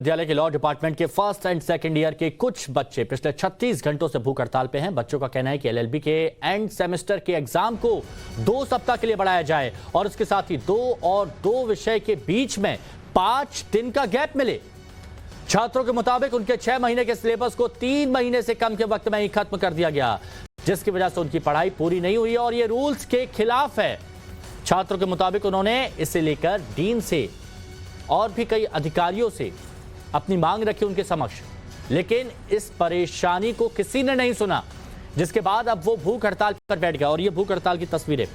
विद्यालय के law department के फर्स्ट एंड सेकंड ईयर के कुछ बच्चे पिछले 36 घंटों से भूख हड़ताल पे हैं। बच्चों का कहना है कि एलएलबी के एंड सेमेस्टर के एग्जाम को 2 सप्ताह के लिए बढ़ाया जाए और इसके साथ ही 2 विषय के बीच में 5 दिन का गैप मिले। छात्रों के मुताबिक उनके 6 महीने के सिलेबस को 3 महीने से कम के वक्त में ही खत्म कर दिया गया, जिसकी वजह से उनकी पढ़ाई पूरी नहीं हुई और ये रूल्स के खिलाफ है। छात्रों के मुताबिक उन्होंने इसे लेकर डीन से और भी कई अधिकारियों से अपनी मांग रखी उनके समक्ष, लेकिन इस परेशानी को किसी ने नहीं सुना, जिसके बाद अब वो भूख हड़ताल पर बैठ गया। और ये भूख हड़ताल की तस्वीरें।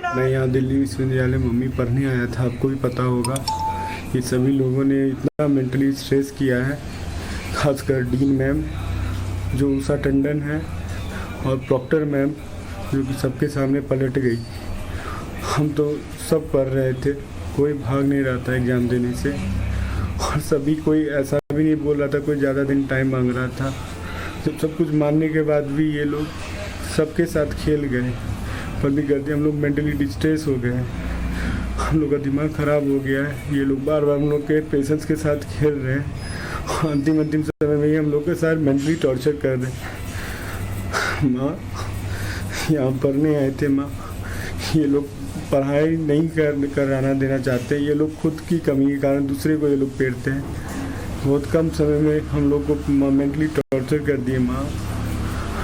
मैं यहाँ दिल्ली विश्वविद्यालय मम्मी पढ़ने आया था। आपको भी पता होगा कि सभी लोगों ने इतना मेंटली स्ट्रेस किया है, खासकर डीन मैम जो उषा टंडन है और प्रॉक्टर मैम जो कि सबके सामने पलट गई। हम तो सब पढ़ रहे थे, कोई भाग नहीं रहा था एग्ज़ाम देने से और सभी कोई ऐसा भी नहीं बोल रहा था, कोई ज़्यादा दिन टाइम मांग रहा था। जब सब कुछ मानने के बाद भी ये लोग सबके साथ खेल गए, पढ़ने करते हम लोग मेंटली डिस्ट्रेस हो गए, हम लोग का दिमाग ख़राब हो गया है। ये लोग बार बार हम लोग के पेशेंस के साथ खेल रहे हैं। अंतिम समय में ही हम लोग के साथ मेंटली टॉर्चर कर रहे हैं। माँ यहाँ पढ़ने आए थे माँ, ये लोग पढ़ाई नहीं कराना देना चाहते। ये लोग खुद की कमी के कारण दूसरे को ये लोग पेड़ते हैं। बहुत कम समय में हम लोग को मेंटली टॉर्चर कर दिए माँ,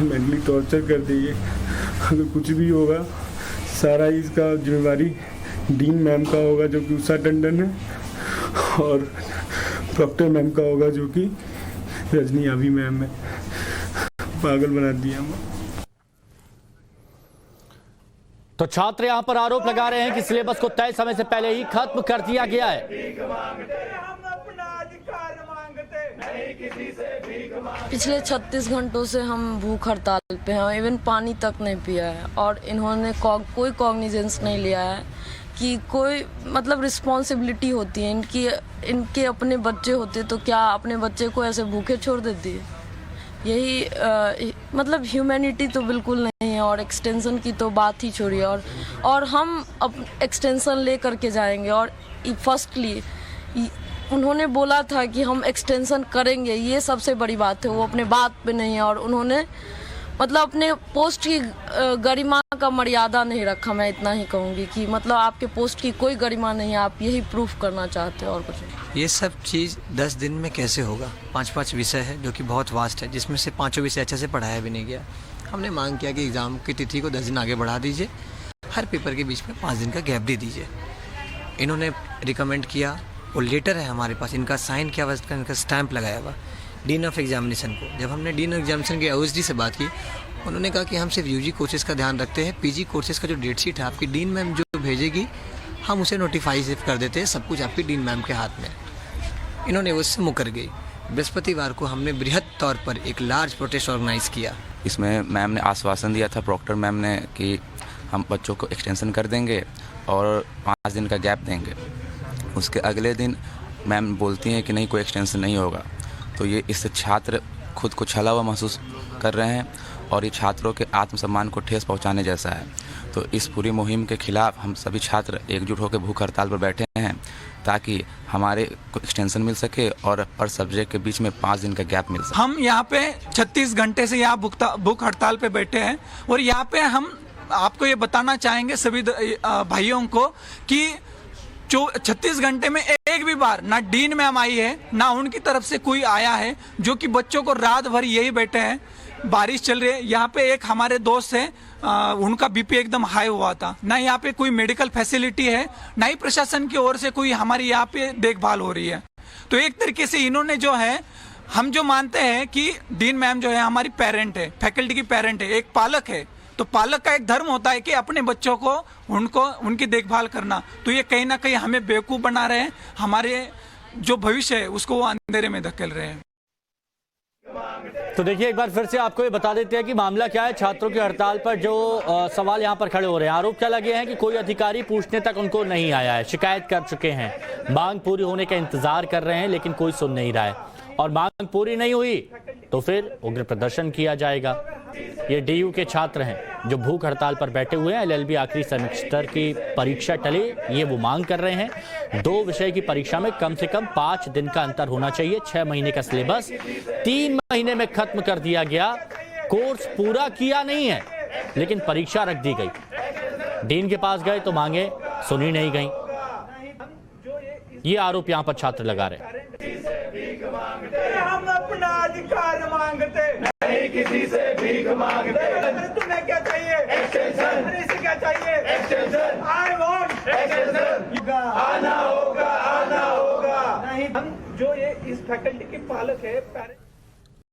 मेंटली टॉर्चर कर दिए। अगर कुछ भी होगा सारा इसका जिम्मेवारी डीन मैम का होगा जो कि उषा टंडन है, और प्रॉक्टर मैम का होगा जो कि रजनी आवी मैम है। पागल बना दिया माँ। तो छात्र यहां पर आरोप लगा रहे हैं कि सिलेबस को तय समय से पहले ही खत्म कर दिया गया है। पिछले 36 घंटों से हम भूख हड़ताल पे हैं, इवन पानी तक नहीं पिया है और इन्होंने कोई कॉग्निजेंस नहीं लिया है कि कोई मतलब रिस्पॉन्सिबिलिटी होती है इनके अपने बच्चे होते तो क्या अपने बच्चे को ऐसे भूखे छोड़ देती है। यही मतलब ह्यूमैनिटी तो बिल्कुल नहीं है। और एक्सटेंशन की तो बात ही छोड़िए। और हम अब एक्सटेंशन ले करके जाएंगे। और फर्स्टली उन्होंने बोला था कि हम एक्सटेंशन करेंगे, ये सबसे बड़ी बात है। वो अपने बात पे नहीं है और उन्होंने मतलब अपने पोस्ट की गरिमा का मर्यादा नहीं रखा। मैं इतना ही कहूँगी कि मतलब आपके पोस्ट की कोई गरिमा नहीं है, आप यही प्रूफ करना चाहते हो और कुछ नहीं। ये सब चीज़ 10 दिन में कैसे होगा। 5 विषय है जो कि बहुत वास्ट है, जिसमें से 5 विषय अच्छे से पढ़ाया भी नहीं गया। हमने मांग किया कि एग्ज़ाम की तिथि को 10 दिन आगे बढ़ा दीजिए, हर पेपर के बीच में 5 दिन का गैप दे दीजिए। इन्होंने रिकमेंड किया, वो लेटर है हमारे पास, इनका साइन किया हुआ, इनका स्टैंप लगाया हुआ डीन ऑफ एग्जामिनेशन को। जब हमने डीन ऑफ एग्जामिनेशन के OSD से बात की, उन्होंने कहा कि हम सिर्फ UG कोर्सेज का ध्यान रखते हैं, PG कोर्सेज का जो डेट शीट है आपकी डीन मैम जो भेजेगी हम उसे नोटिफाई सिर्फ कर देते हैं, सब कुछ आपकी डीन मैम के हाथ में। इन्होंने उससे मुकर गई। बृहस्पतिवार को हमने बृहद तौर पर एक लार्ज प्रोटेस्ट ऑर्गेनाइज किया। इसमें मैम ने आश्वासन दिया था, प्रॉक्टर मैम ने, कि हम बच्चों को एक्सटेंशन कर देंगे और 5 दिन का गैप देंगे। उसके अगले दिन मैम बोलती हैं कि नहीं, कोई एक्सटेंशन नहीं होगा। तो ये इससे छात्र खुद को छला हुआ महसूस कर रहे हैं और ये छात्रों के आत्मसम्मान को ठेस पहुंचाने जैसा है। तो इस पूरी मुहिम के खिलाफ हम सभी छात्र एकजुट होकर भूख हड़ताल पर बैठे हैं, ताकि हमारे को एक्सटेंशन मिल सके और पर सब्जेक्ट के बीच में 5 दिन का गैप मिल सके। हम यहाँ पे 36 घंटे से यहाँ भूख हड़ताल पे बैठे हैं और यहाँ पे हम आपको ये बताना चाहेंगे सभी भाइयों को कि 36 घंटे में एक भी बार ना डीन मैम आई है, ना उनकी तरफ से कोई आया है, जो कि बच्चों को रात भर यही बैठे हैं। बारिश चल रही है, यहाँ पे एक हमारे दोस्त है, उनका BP एकदम हाई हुआ था। ना यहाँ पे कोई मेडिकल फैसिलिटी है, ना ही प्रशासन की ओर से कोई हमारी यहाँ पे देखभाल हो रही है। तो एक तरीके से इन्होंने जो है, हम जो मानते हैं कि डीन मैम जो है हमारी पेरेंट है, फैकल्टी की पेरेंट है, एक पालक है। तो पालक का एक धर्म होता है कि अपने बच्चों को उनकी देखभाल करना। तो ये कहीं ना कहीं हमें बेवकूफ़ बना रहे हैं, हमारे जो भविष्य है उसको वो अंधेरे में धकेल रहे हैं। तो देखिए, एक बार फिर से आपको ये बता देते हैं कि मामला क्या है। छात्रों की हड़ताल पर जो सवाल यहाँ पर खड़े हो रहे हैं, आरोप क्या लगे हैं कि कोई अधिकारी पूछने तक उनको नहीं आया है, शिकायत कर चुके हैं, मांग पूरी होने का इंतजार कर रहे हैं, लेकिन कोई सुन नहीं रहा है और मांग पूरी नहीं हुई तो फिर उग्र प्रदर्शन किया जाएगा। ये डीयू के छात्र हैं जो भूख हड़ताल पर बैठे हुए हैं। एलएलबी आखिरी सेमेस्टर की परीक्षा टले, ये वो मांग कर रहे हैं। 2 विषय की परीक्षा में कम से कम 5 दिन का अंतर होना चाहिए। 6 महीने का सिलेबस 3 महीने में खत्म कर दिया गया। कोर्स पूरा किया नहीं है, लेकिन परीक्षा रख दी गई। डीन के पास गए तो मांगे सुनी नहीं गई। ये आरोप यहां पर छात्र लगा रहे हैं। हम अपना अधिकार मांगते नहीं, किसी से भीख मांगते। तुम्हें क्या चाहिए? एक्सटेंशन। इसे क्या चाहिए? एक्सटेंशन। I want extension. आना होगा, आना होगा। नहीं, हम जो ये इस फैकल्टी के पालक है,